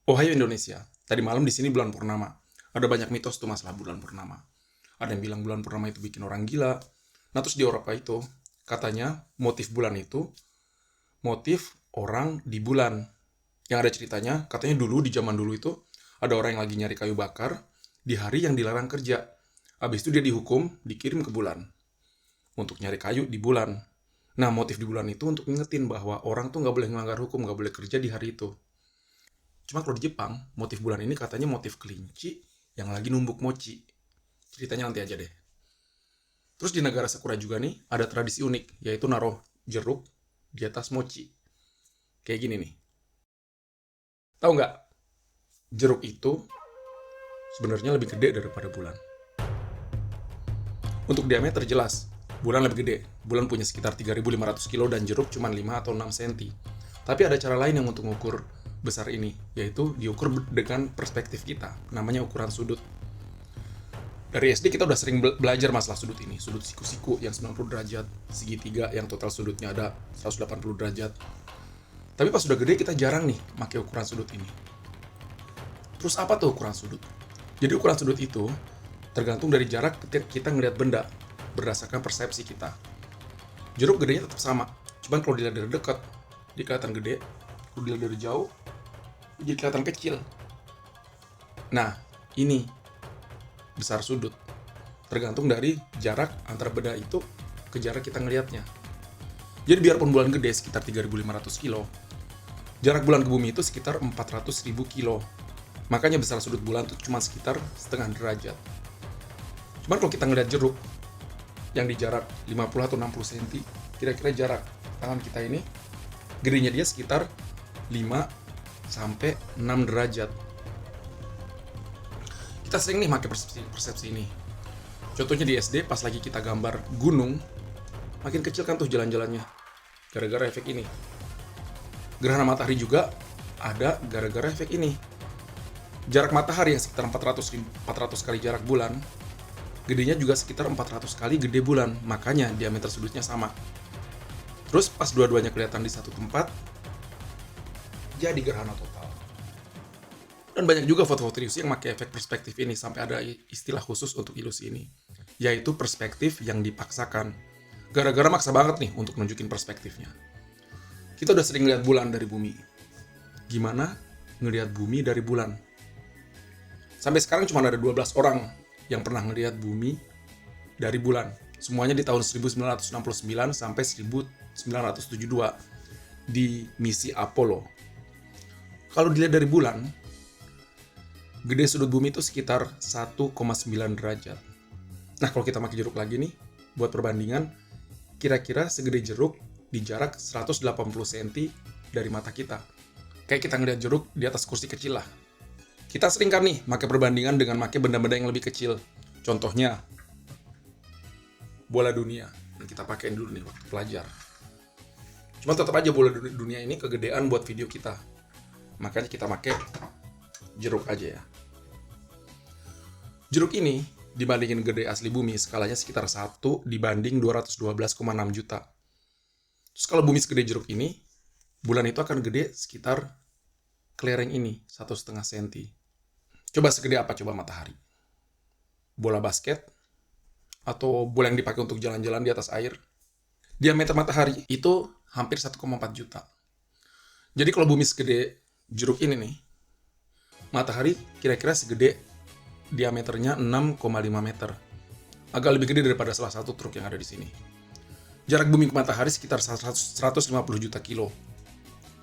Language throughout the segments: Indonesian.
Ohio Indonesia. Tadi malam di sini bulan purnama. Ada banyak mitos tuh masalah bulan purnama. Ada yang bilang bulan purnama itu bikin orang gila. Nah terus di Eropa itu katanya motif bulan itu motif orang di bulan. Yang ada ceritanya, katanya dulu di zaman dulu itu ada orang yang lagi nyari kayu bakar di hari yang dilarang kerja. Habis itu dia dihukum, dikirim ke bulan untuk nyari kayu di bulan. Nah motif di bulan itu untuk ngingetin bahwa orang tuh nggak boleh melanggar hukum, nggak boleh kerja di hari itu. Cuma kalau di Jepang, motif bulan ini katanya motif kelinci yang lagi numbuk mochi. Ceritanya nanti aja deh. Terus di negara Sakura juga nih, ada tradisi unik, yaitu naruh jeruk di atas mochi. Kayak gini nih. Tahu nggak? Jeruk itu sebenarnya lebih gede daripada bulan. Untuk diameter jelas, bulan lebih gede. Bulan punya sekitar 3.500 kilo dan jeruk cuma 5 atau 6 cm. Tapi ada cara lain yang untuk mengukur besar ini, yaitu diukur dengan perspektif kita, namanya ukuran sudut. Dari SD kita udah sering belajar masalah sudut ini, sudut siku-siku yang 90 derajat, segitiga yang total sudutnya ada 180 derajat. Tapi pas udah gede kita jarang nih pakai ukuran sudut ini. Terus apa tuh ukuran sudut? Jadi ukuran sudut itu tergantung dari jarak ketika kita ngeliat benda berdasarkan persepsi kita. Jeruk gedenya tetap sama, cuman kalau dilihat dari dekat dia kelihatan gede, kalau dilihat dari jauh jadi kelihatan kecil. Nah, ini besar sudut tergantung dari jarak antara benda itu ke jarak kita ngelihatnya. Jadi biarpun bulan gede sekitar 3.500 kilo, jarak bulan ke bumi itu sekitar 400.000 kilo. Makanya besar sudut bulan itu cuma sekitar setengah derajat. Cuman kalau kita ngeliat jeruk yang di jarak 50 atau 60 cm, kira-kira jarak tangan kita ini, gedenya dia sekitar 5 sampai 6 derajat. Kita sering nih pakai persepsi ini. Contohnya di SD pas lagi kita gambar gunung, makin kecil kan tuh jalan-jalannya. Gara-gara efek ini. Gerhana matahari juga ada gara-gara efek ini. Jarak matahari yang sekitar 400 kali jarak bulan, gedenya juga sekitar 400 kali gede bulan, makanya diameter sudutnya sama. Terus pas dua-duanya kelihatan di satu tempat, jadi gerhana total. Dan banyak juga foto-foto ilusi yang pakai efek perspektif ini, sampai ada istilah khusus untuk ilusi ini, yaitu perspektif yang dipaksakan. Gara-gara maksa banget nih untuk nunjukin perspektifnya. Kita udah sering lihat bulan dari bumi. Gimana ngelihat bumi dari bulan? Sampai sekarang cuma ada 12 orang yang pernah ngelihat bumi dari bulan. Semuanya di tahun 1969 sampai 1972 di misi Apollo. Kalau dilihat dari bulan, gede sudut bumi itu sekitar 1,9 derajat. Nah, kalau kita pakai jeruk lagi nih, buat perbandingan, kira-kira segede jeruk di jarak 180 cm dari mata kita. Kayak kita ngeliat jeruk di atas kursi kecil lah. Kita sering kan nih pakai perbandingan dengan pakai benda-benda yang lebih kecil. Contohnya, bola dunia. Yang kita pakein dulu nih waktu pelajar. Cuma tetap aja bola dunia ini kegedean buat video kita. Makanya kita pakai jeruk aja ya. Jeruk ini dibandingin gede asli bumi skalanya sekitar 1 dibanding 212,6 juta. Terus kalau bumi segede jeruk ini, bulan itu akan gede sekitar kelereng ini, 1,5 cm. Coba segede apa coba matahari? Bola basket? Atau bola yang dipakai untuk jalan-jalan di atas air? Diameter matahari itu hampir 1,4 juta. Jadi kalau bumi segede jeruk ini nih, matahari kira-kira segede diameternya 6,5 meter. Agak lebih gede daripada salah satu truk yang ada di sini. Jarak bumi ke matahari sekitar 150 juta kilo.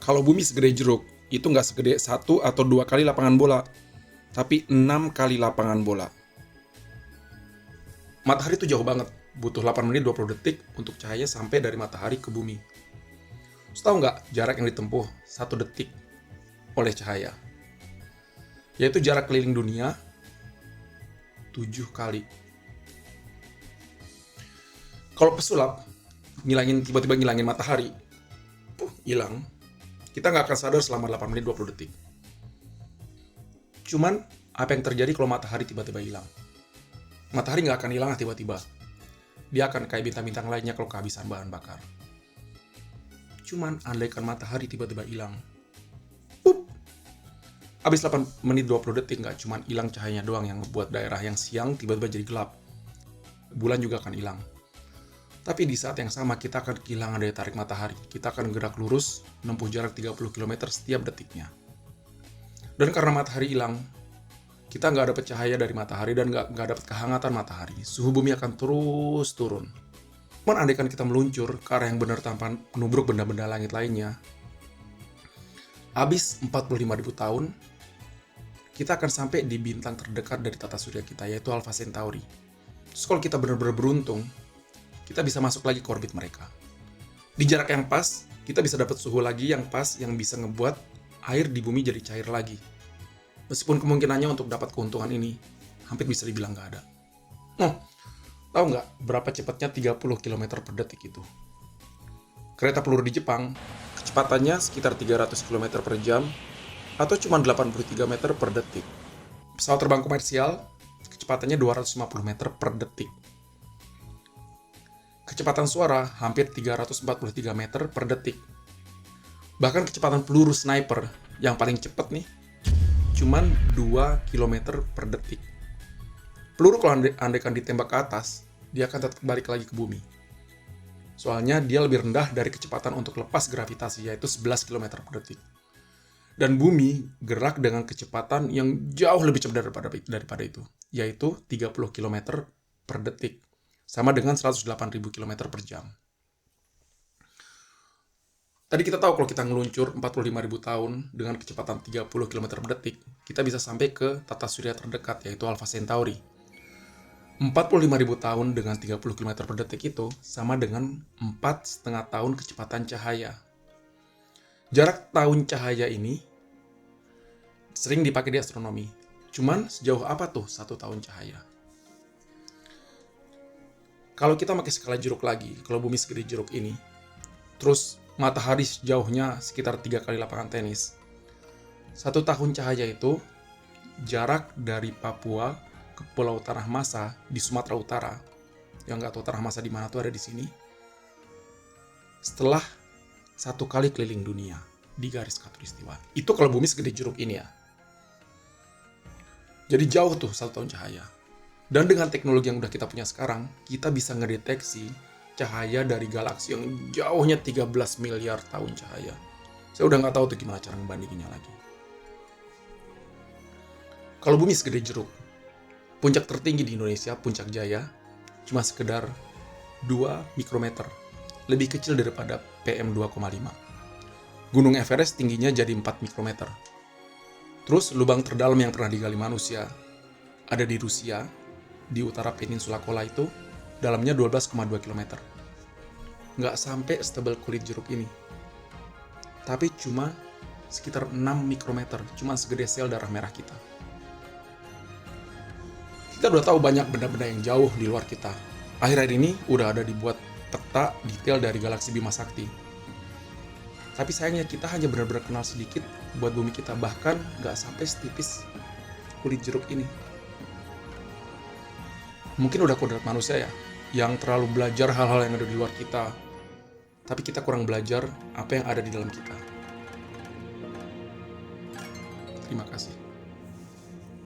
Kalau bumi segede jeruk, itu nggak segede 1 atau 2 kali lapangan bola, tapi 6 kali lapangan bola. Matahari itu jauh banget, butuh 8 menit 20 detik untuk cahaya sampai dari matahari ke bumi. Terus tahu nggak jarak yang ditempuh 1 detik oleh cahaya? Yaitu jarak keliling dunia 7 kali. Kalau pesulap, tiba-tiba ngilangin matahari, hilang, kita nggak akan sadar selama 8 menit 20 detik. Cuman, apa yang terjadi kalau matahari tiba-tiba hilang? Matahari nggak akan hilang tiba-tiba. Dia akan kayak bintang-bintang lainnya kalau kehabisan bahan bakar. Cuman, andaikan matahari tiba-tiba hilang, Habis 8 menit 20 detik nggak cuma hilang cahayanya doang yang membuat daerah yang siang tiba-tiba jadi gelap. Bulan juga akan hilang. Tapi di saat yang sama kita akan kehilangan daya tarik matahari. Kita akan gerak lurus, menempuh jarak 30 km setiap detiknya. Dan karena matahari hilang, kita nggak dapat cahaya dari matahari dan nggak dapat kehangatan matahari. Suhu bumi akan terus turun. Namun andaikan kita meluncur ke arah yang benar tanpa menubruk benda-benda langit lainnya, habis 45.000 tahun, kita akan sampai di bintang terdekat dari tata surya kita, yaitu Alpha Centauri. Terus kalau kita benar-benar beruntung, kita bisa masuk lagi ke orbit mereka. Di jarak yang pas, kita bisa dapat suhu lagi yang pas yang bisa ngebuat air di bumi jadi cair lagi. Meskipun kemungkinannya untuk dapat keuntungan ini hampir bisa dibilang nggak ada. Tahu nggak berapa cepatnya 30 km per detik itu? Kereta peluru di Jepang, kecepatannya sekitar 300 km per jam, atau cuma 83 meter per detik. Pesawat terbang komersial, kecepatannya 250 meter per detik. Kecepatan suara hampir 343 meter per detik. Bahkan kecepatan peluru sniper yang paling cepat nih, cuman 2 km per detik. Peluru kalau andaikan ditembak ke atas, dia akan tetap balik lagi ke bumi. Soalnya dia lebih rendah dari kecepatan untuk lepas gravitasi, yaitu 11 km per detik. Dan bumi gerak dengan kecepatan yang jauh lebih cepat daripada itu, yaitu 30 km per detik, sama dengan 108.000 km per jam. Tadi kita tahu kalau kita ngeluncur 45.000 tahun dengan kecepatan 30 km per detik, kita bisa sampai ke tata surya terdekat, yaitu Alpha Centauri. 45.000 tahun dengan 30 km per detik itu sama dengan 4,5 tahun kecepatan cahaya. Jarak tahun cahaya ini sering dipakai di astronomi. Cuman sejauh apa tuh 1 tahun cahaya? Kalau kita pakai skala jeruk lagi, kalau bumi segede jeruk ini, terus matahari sejauhnya sekitar 3 kali lapangan tenis. 1 tahun cahaya itu jarak dari Papua ke Pulau Tanah Masa di Sumatera Utara. Yang nggak tahu Tanah Masa di mana tuh ada di sini. Setelah 1 kali keliling dunia di garis khatulistiwa. Itu kalau bumi segede jeruk ini ya. Jadi jauh tuh 1 tahun cahaya. Dan dengan teknologi yang udah kita punya sekarang, kita bisa ngedeteksi cahaya dari galaksi yang jauhnya 13 miliar tahun cahaya. Saya udah nggak tahu tuh gimana cara ngebandinginnya lagi. Kalau bumi segede jeruk, puncak tertinggi di Indonesia, Puncak Jaya, cuma sekedar 2 mikrometer. Lebih kecil daripada PM 2,5. Gunung Everest tingginya jadi 4 mikrometer. Terus lubang terdalam yang pernah digali manusia ada di Rusia, di utara peninsula Kola itu, dalamnya 12,2 km. Nggak sampai setebal kulit jeruk ini. Tapi cuma sekitar 6 mikrometer, cuma segede sel darah merah kita. Kita udah tahu banyak benda-benda yang jauh di luar kita. Akhir-akhir ini udah ada dibuat peta detail dari galaksi Bima Sakti. Tapi sayangnya kita hanya benar-benar kenal sedikit buat bumi kita, bahkan nggak sampai setipis kulit jeruk ini. Mungkin udah kodrat manusia ya, yang terlalu belajar hal-hal yang ada di luar kita, tapi kita kurang belajar apa yang ada di dalam kita. Terima kasih.